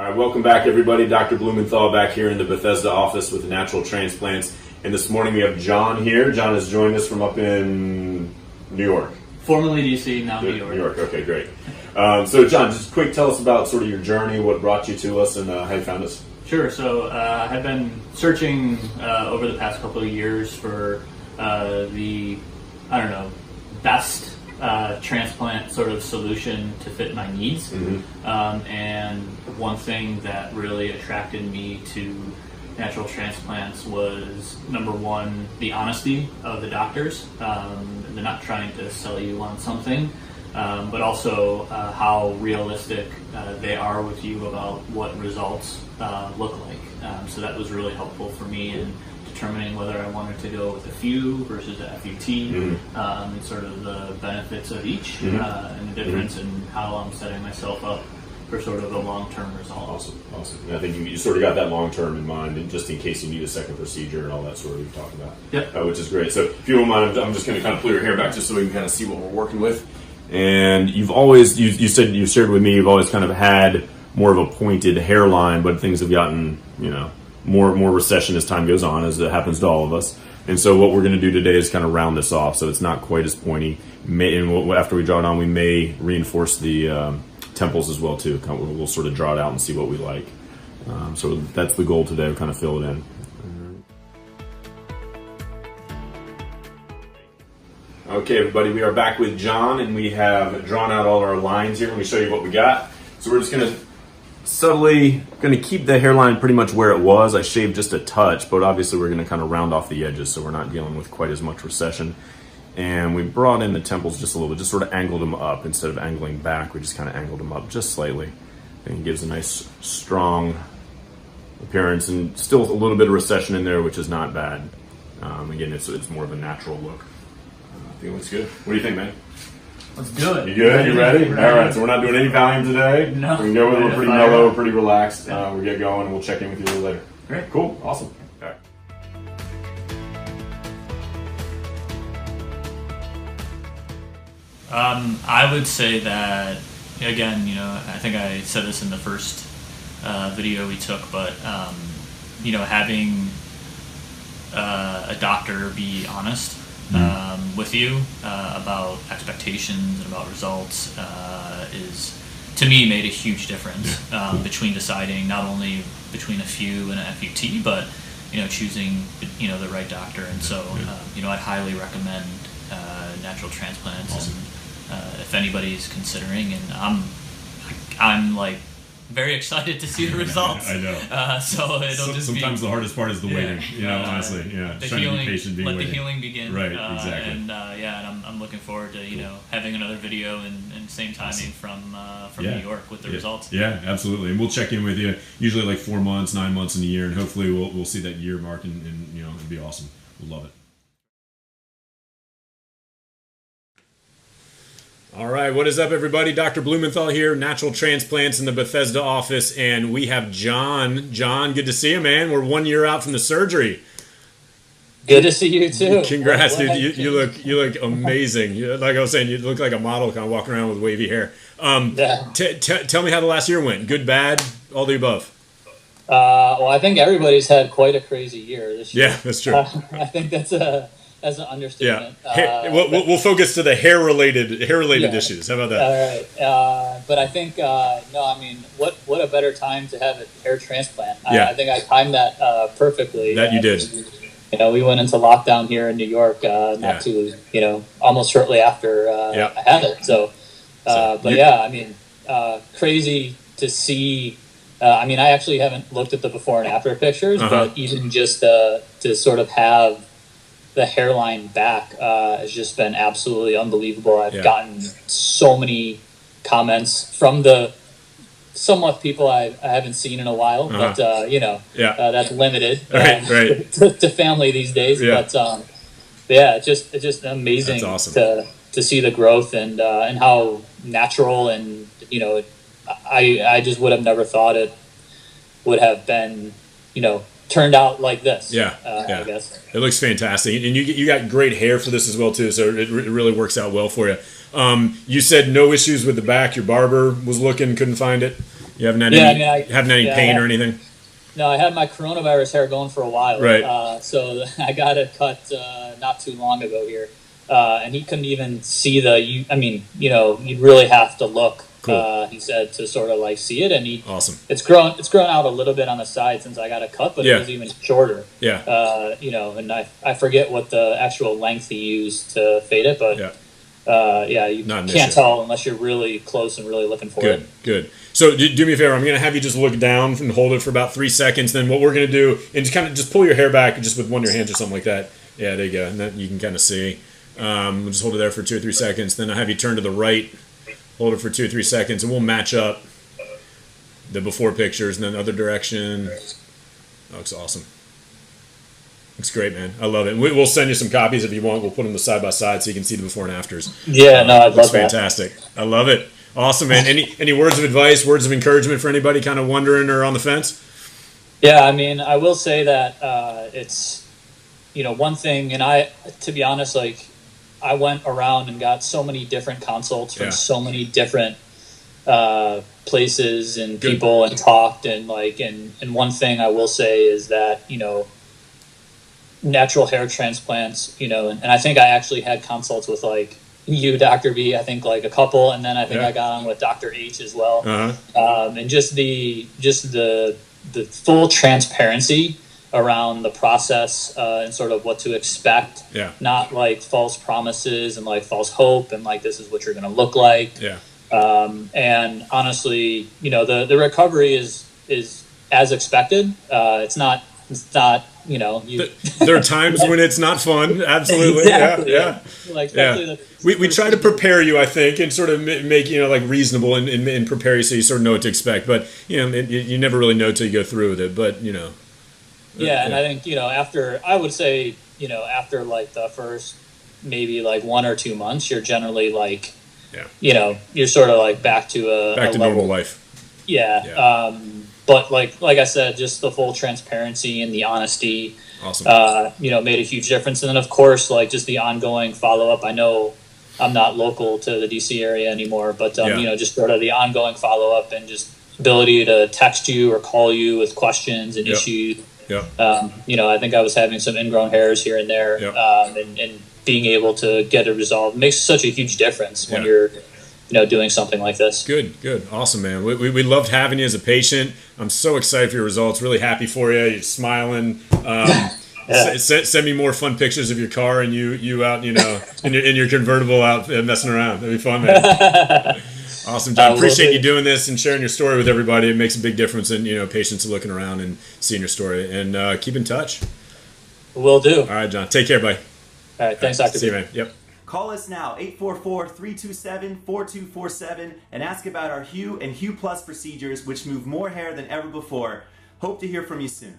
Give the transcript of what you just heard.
All right, welcome back, everybody. Dr. Blumenthal back here in the Bethesda office with the Natural Transplants. And this morning we have John here. John has joined us from up in New York. Formerly DC, now New York. New York, okay, great. So, John, just quick, tell us about sort of your journey, what brought you to us, and how you found us. Sure. So I've been searching over the past couple of years for best transplant sort of solution to fit my needs. Mm-hmm. And one thing that really attracted me to natural transplants was, number one, the honesty of the doctors. They're not trying to sell you on something, but also how realistic they are with you about what results look like. So that was really helpful for me in determining whether I wanted to go with a FUE versus a FUT, mm-hmm. And sort of the benefits of each, mm-hmm. And the difference in how I'm setting myself up for sort of a long-term result. Awesome. And I think you sort of got that long-term in mind, and just in case you need a second procedure and all that sort of you've talked about. Yep. Which is great. So if you don't mind, I'm just going to kind of pull your hair back just so we can kind of see what we're working with. And you've always, you said, you shared with me, you've always kind of had more of a pointed hairline, but things have gotten, more recession as time goes on, as it happens to all of us. And so what we're going to do today is kind of round this off so it's not quite as pointy. And after we draw it on, we may reinforce the temples as well too. We'll sort of draw it out and see what we like. So that's the goal today. We'll kind of fill it in. Okay, everybody, we are back with John, and we have drawn out all our lines here. Let me show you what we got. So we're just going to subtly keep the hairline pretty much where it was. I shaved just a touch, but obviously we're going to kind of round off the edges so we're not dealing with quite as much recession. And we brought in the temples just a little bit, just sort of angled them up instead of angling back. We just kind of angled them up just slightly. And it gives a nice, strong appearance, and still a little bit of recession in there, which is not bad. Again, it's more of a natural look. I think it looks good. What do you think, man? Let's do it. You good? You ready? All right, so we're not doing any Valium today. No. We can go with it. We're pretty mellow, we're pretty relaxed. We'll get going, and we'll check in with you a little later. Great. Cool. Awesome. All right. I would say that, again, I think I said this in the first video we took, but, having a doctor be honest with you about expectations and about results is, to me, made a huge difference between deciding not only between a FUE and a FUT, but choosing the right doctor. And so I'd highly recommend natural transplants. Awesome. And if anybody's considering, and I'm like very excited to see the results. I know. So it'll just sometimes the hardest part is the waiting. Honestly, the trying healing, to be patient, being let waiting. the healing begin. Right, exactly. And I'm looking forward to having another video and same timing from New York with the results. Yeah, absolutely. And we'll check in with you usually like 4 months, 9 months in a year, and hopefully we'll see that year mark, and it'll be awesome. We'll love it. All right, what is up, everybody? Dr. Blumenthal here, Natural Transplants in the Bethesda office, and we have John. John, good to see you, man. We're 1 year out from the surgery. Good to see you too. Congrats, dude. You look amazing. Like I was saying, you look like a model kind of walking around with wavy hair. Tell me how the last year went. Good, bad, all the above. Well, I think everybody's had quite a crazy year this year. Yeah, that's true. I think that's an understatement. Yeah. We'll focus to the hair-related issues. How about that? All right. But I think, what a better time to have a hair transplant. Yeah. I think I timed that perfectly. That you did. We went into lockdown here in New York almost shortly after I had it. So crazy to see. I actually haven't looked at the before and after pictures, but even just to sort of have the hairline back has just been absolutely unbelievable. I've gotten so many comments from the somewhat people I haven't seen in a while, but that's limited right. to family these days. Yeah. But just amazing. That's awesome. to see the growth and how natural, and I just would have never thought it would have been turned out like this. I guess it looks fantastic, and you got great hair for this as well too. So it really works out well for you. You said no issues with the back. Your barber was looking, couldn't find it. You haven't had Yeah, any, I mean, haven't had any yeah, pain or anything? No, I had my coronavirus hair going for a while. Right. So I got it cut not too long ago here. And he couldn't even see I mean, you'd really have to look, Cool. he said, to sort of like see it. And Awesome. it's grown out a little bit on the side since I got it cut, but Yeah. it was even shorter. Yeah. And I forget what the actual length he used to fade it, but you Not an can't issue. tell unless you're really close and really looking for it. Good. So do me a favor. I'm going to have you just look down and hold it for about 3 seconds. Then what we're going to do is just kind of just pull your hair back just with one of your hands or something like that. Yeah, there you go. And then you can kind of see. We'll just hold it there for 2 or 3 seconds. Then I'll have you turn to the right, hold it for 2 or 3 seconds, and we'll match up the before pictures and then the other direction. That looks awesome. Looks great, man. I love it. And we'll send you some copies if you want. We'll put them side by side so you can see the before and afters. Yeah, no, I'd love that. Fantastic. I love it. Awesome, man. Any words of advice, words of encouragement for anybody kind of wondering or on the fence? Yeah, I mean, I will say that it's, one thing, and to be honest, like, I went around and got so many different consults from so many different places and people and talked, and one thing I will say is that, natural hair transplants, and I think I actually had consults with like you, Dr. B, I think like a couple, and then I think I got on with Dr. H as well. And just the full transparency around the process and sort of what to expect, not like false promises and like false hope and like this is what you're going to look like. And honestly, the recovery is as expected. It's not there are times when it's not fun. Absolutely. Exactly, Yeah. Like, We try to prepare you, I think, and sort of make like reasonable and prepare you so you sort of know what to expect. But you never really know till you go through with it. But and I think after after like the first maybe like 1 or 2 months, you're generally like you're sort of like back to normal life. But like I said, just the full transparency and the honesty, awesome. Made a huge difference. And then of course, like just the ongoing follow up. I know I'm not local to the DC area anymore, but just sort of the ongoing follow up and just ability to text you or call you with questions and issues. I think I was having some ingrown hairs here and there, and being able to get it resolved makes such a huge difference when you're doing something like this. Good. Awesome, man. We loved having you as a patient. I'm so excited for your results. Really happy for you. You're smiling. Send me more fun pictures of your car and you out, in your convertible out messing around. That'd be fun, man. Awesome, John. Appreciate you doing this and sharing your story with everybody. It makes a big difference in, patients looking around and seeing your story. And keep in touch. Will do. All right, John. Take care, buddy. All right. Thanks, Dr. See you, man. Yep. Call us now, 844-327-4247, and ask about our HUE and HUE Plus procedures, which move more hair than ever before. Hope to hear from you soon.